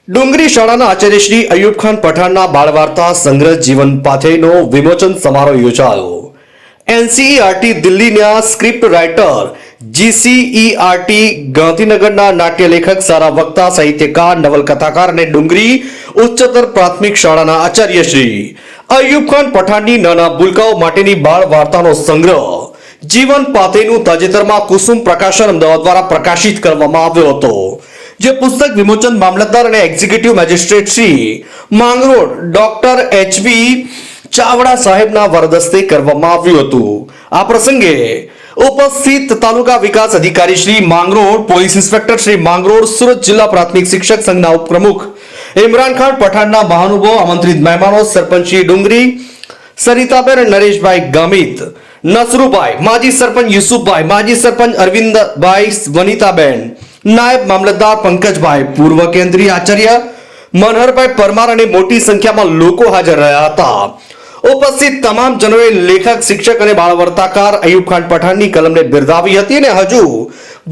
ડુંગરી શાળાના આચાર્ય શ્રી અયુબ ખાન પઠાણના બાળવાર્તા સંગ્રહ જીવન પાથેયનો વિમોચન સમારોહ યોજાયો. એનસીઈઆરટી દિલ્હીના સ્ક્રિપ્ટ રાઇટર, જીસીઈઆરટી ગાંધીનગરના નાટ્ય લેખક, સારા વક્તા, સાહિત્યકાર, નવલકથાકાર અને ડુંગરી ઉચ્ચતર પ્રાથમિક શાળાના આચાર્ય શ્રી અયુબ ખાન પઠાણની નાના ભૂલકાઓ માટેની બાળ વાર્તાનો સંગ્રહ જીવન પાથેયનું તાજેતરમાં કુસુમ પ્રકાશન અમદાવાદ દ્વારા પ્રકાશિત કરવામાં આવ્યો હતો. જે પુસ્તક વિમોચન મામલતદાર અને executive magistrate Shri Mangrol doctor HV Chavda સાહેબના વરદસ્તે કરવામાં આવ્યું હતું. આ પ્રસંગે ઉપસ્થિત તાલુકા વિકાસ અધિકારી શ્રી માંગરોળ, પોલીસ ઇન્સ્પેક્ટર શ્રી માંગરોળ, સુરત જિલ્લા પ્રાથમિક શિક્ષક સંઘના ઉપપ્રમુખ ઇમરાન ખાન પઠાણના મહાનુભાવો, આમંત્રિત મહેમાનો, સરપંચ શ્રી ડુંગરી સરિતાબેન, નરેશભાઈ ગામિત, નસરુભાઈ, માજી સરપંચ યુસુફભાઈ, માજી સરપંચ અરવિંદભાઈ, વનિતાબેન, નાયબ મામલતદાર પંકજભાઈ, પૂર્વ કેન્દ્રીય આચાર્ય મનહરભાઈ પરમાર અને મોટી સંખ્યામાં લોકો હાજર રહ્યા હતા. ઉપસ્થિત તમામ જનોએ લેખક, શિક્ષક અને બાળવાર્તાકાર અયુબ ખાન પઠાણની કલમને બિરદાવી હતી અને હજુ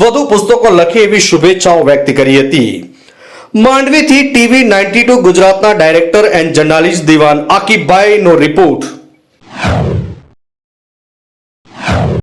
વધુ પુસ્તકો લખે એવી શુભેચ્છાઓ વ્યક્ત કરી હતી. માંડવીથી ટીવી 92 ગુજરાતના ડાયરેક્ટર એન્ડ જર્નાલિસ્ટ દિવાન આકીબભાઈનો રિપોર્ટ.